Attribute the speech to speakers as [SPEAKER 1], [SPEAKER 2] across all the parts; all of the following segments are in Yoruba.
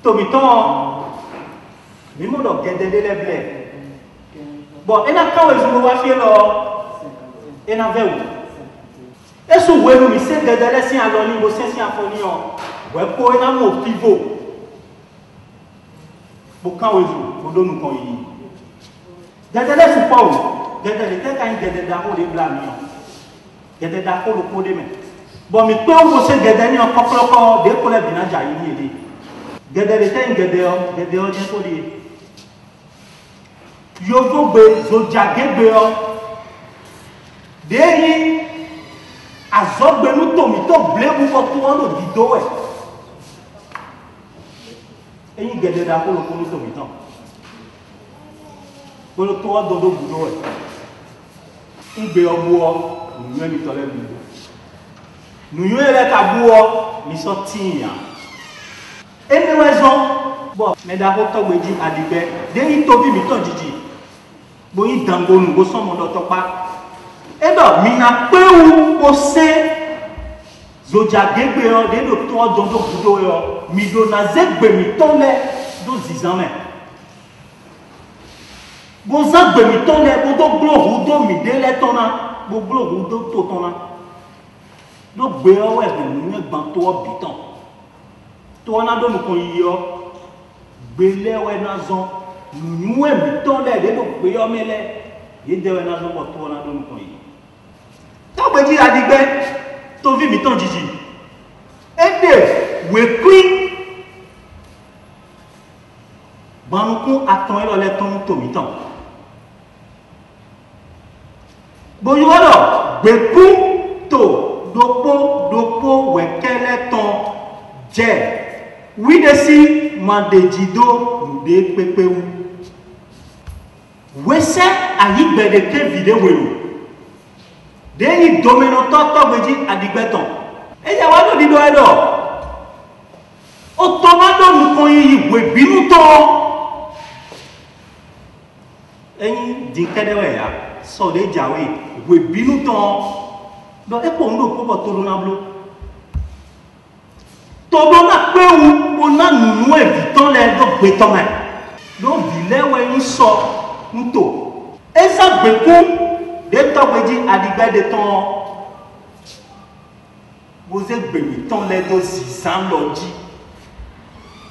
[SPEAKER 1] Tomiton, mais mon doc les blés. Bon, et là quand ils ont fait là, et là vers où? Et sous où nous c'est gardé si à l'olive au c'est si à fonion. Ouais pour un mot pivot. Pour quand ils ont, pour nous quand ils. Gardé les sous pas où? Gardé les têtes quand ils gardent d'accord les blancs. Gardé d'accord le pot de main. Bon, mais quand vous êtes gardé en coquelot dès qu'on est bien déjà il est. Gardez les têtes gardé bien solide. Yovo be zodiaque be o deyi azogbe nu tomito blebu ko tu ono dido e eyin gede da ko lo ko nu tomito ko lo to do do budo e ngbe obu o nu mi tole mi nu yo ele ka bu o mi so tiyan emi wezon bo me da ko to gbeji adigbe deyi to bi mi to jiji boyi dangonu go somo do topa eba mi na pe wu o se zoja gegbe o de do to do budo yo mi do na zegbe mi to le do zizame bo za gbe mi to le bo do glo hu do mi de le tona bo glo hu do to tona do gbe o we do ni gban to bitan to na do nu kon yi yo gbe le we na zon nous mettons les deux pour y mettre les deux dans un bateau dans le pays. Quand on dit à dire tu vis mettons Gigi. Et deux, we clean. Banco attend les temps to mettons. Bon you alors, beku to dopo we quel temps j'ai. Oui desi mandejido de pepeu. Wese ayi gbedeke video welu. Deyi domino toto beji adigbeton. Eya wa do dido edo. O tomado nukon yi we binu to. Eyin dinkede we ya so de jawe we binu to. Do e ko ndo ko to lo na blo. Todo na pe wu na nu evitan le do gbeton me. Do vile we yin so nto esa gbeku de to gbeji adigbe de ton vous êtes gbemi ton le do zizan loji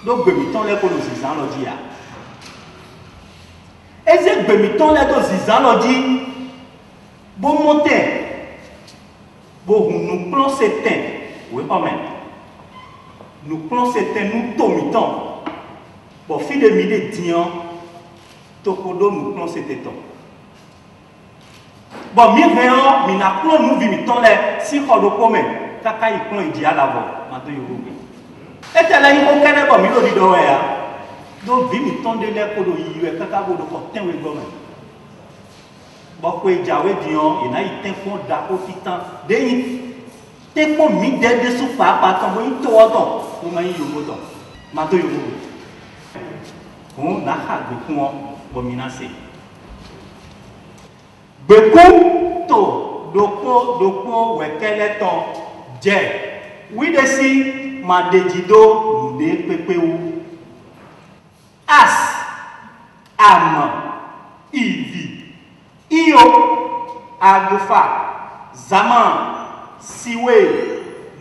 [SPEAKER 1] do gbemi ton le ko do zizan loji ya ese gbemi ton le do zizan loji bo monte bo nous plan certain oui amen nous plan certain nous tomiton bon fi de midi dian tokodo nous plan c'était temps bon mi veon mi na plan nous vi mi ton le si ko do ko me kaka yi plan idi alavo ma to yo gbe e tele yi ko kene bo mi lo di do we ya do vi mi ton de le ko do yi we kaka bo do ko ten we go me bo ko ijawe dion ina yi ten fon da ko titan de yi te ko mi de su pa pa ton bo yi to odon o ma yi yo go don ma to yo gbe on na ha gbe kun o bominase beku to doko wekele ton je wi desi madejido de pepewu as am ivi iyo agofa zaman siwe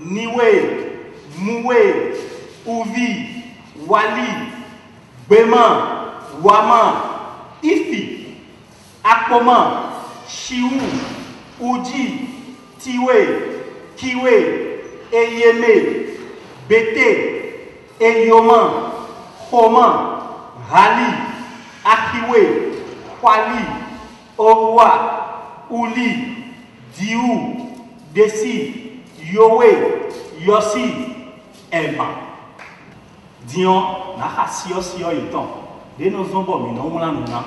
[SPEAKER 1] niwe muwe uvi wali gbema wama ifi akpoma shiwu uji tiwe kiwe eyeme bete eyoma homa hali akiwe kwali owa uli diu desi yowe yosi ema dion na hasio sio iton de nos zombo mi no mula nuna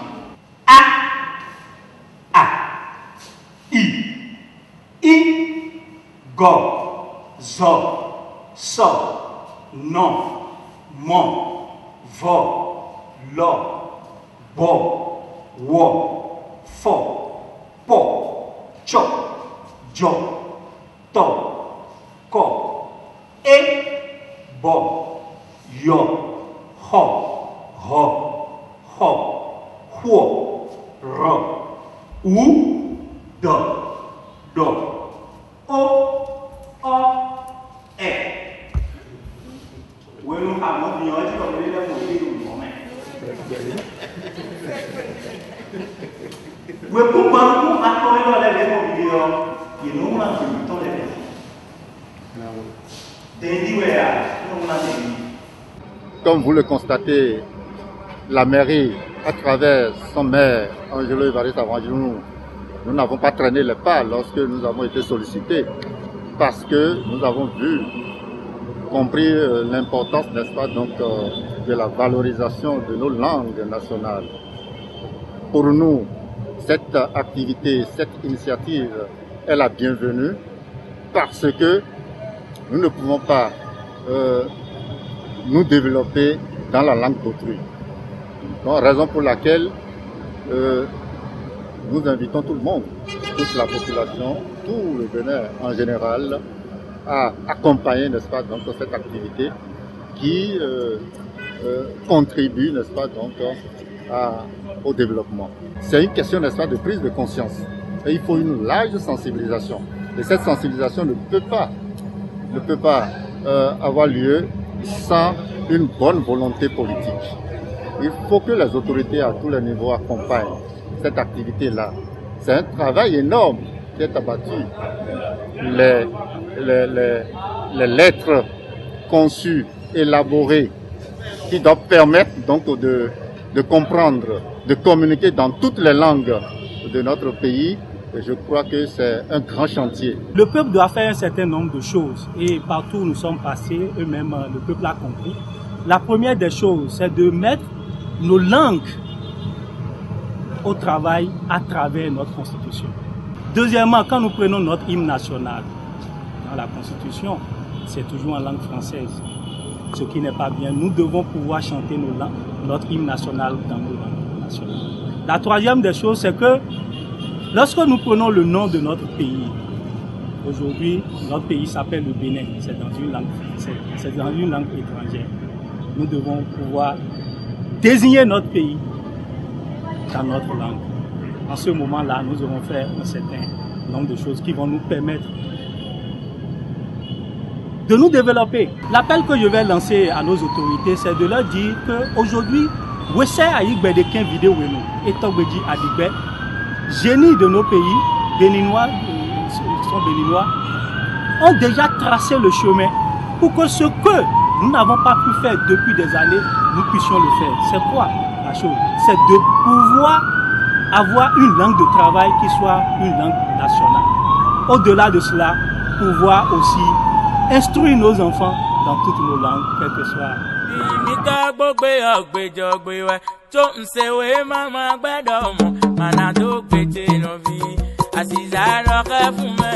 [SPEAKER 1] I go zo so non mon vo lo bo wo fo po cho jo to ko e bo yo ho, ho, ho, ho, ro, ou, do, o, e. Où nous avons bien dit comme les mots
[SPEAKER 2] Comme vous le constatez, la mairie, à travers son maire, Angelo Évariste Avanginou, nous n'avons pas traîné les pas lorsque nous avons été sollicités, parce que nous avons compris l'importance, n'est-ce pas, donc, de la valorisation de nos langues nationales. Pour nous, cette activité, cette initiative est la bienvenue parce que nous ne pouvons pas nous développer dans la langue d'autrui. Donc, raison pour laquelle nous invitons tout le monde, toute la population, tout le Bénin en général, à accompagner, n'est-ce pas, donc, cette activité qui contribue, n'est-ce pas, donc, au développement. C'est une question, n'est-ce pas, de prise de conscience. Et il faut une large sensibilisation. Et cette sensibilisation ne peut pas avoir lieu sans une bonne volonté politique. Il faut que les autorités à tous les niveaux accompagnent cette activité-là. C'est un travail énorme qui est abattu. Les lettres conçues, élaborées, qui doivent permettre donc de comprendre, de communiquer dans toutes les langues de notre pays. Et je crois que c'est un grand chantier.
[SPEAKER 1] Le peuple doit faire un certain nombre de choses et partout où nous sommes passés, eux-mêmes, le peuple a compris. La première des choses, c'est de mettre nos langues au travail à travers notre Constitution. Deuxièmement, quand nous prenons notre hymne national dans la Constitution, c'est toujours en langue française, ce qui n'est pas bien. Nous devons pouvoir chanter notre hymne national dans nos langues nationales. La troisième des choses, c'est que lorsque nous prenons le nom de notre pays, aujourd'hui, notre pays s'appelle le Bénin, c'est dans une langue française, c'est dans une langue étrangère. Nous devons pouvoir désigner notre pays dans notre langue. En ce moment-là, nous aurons fait un certain nombre de choses qui vont nous permettre de nous développer. L'appel que je vais lancer à nos autorités, c'est de leur dire qu'aujourd'hui, Wessé Aïk Bedekin vidéo et Togbeji Adigbe, génies de nos pays, béninois, sont béninois, ont déjà tracé le chemin pour que ce que nous n'avons pas pu faire depuis des années, nous puissions le faire. C'est quoi la chose? C'est de pouvoir avoir une langue de travail qui soit une langue nationale. Au-delà de cela, pouvoir aussi instruire nos enfants dans toutes nos langues, quelles que soient.
[SPEAKER 3] Mana do pete no vi, asizaro ke fume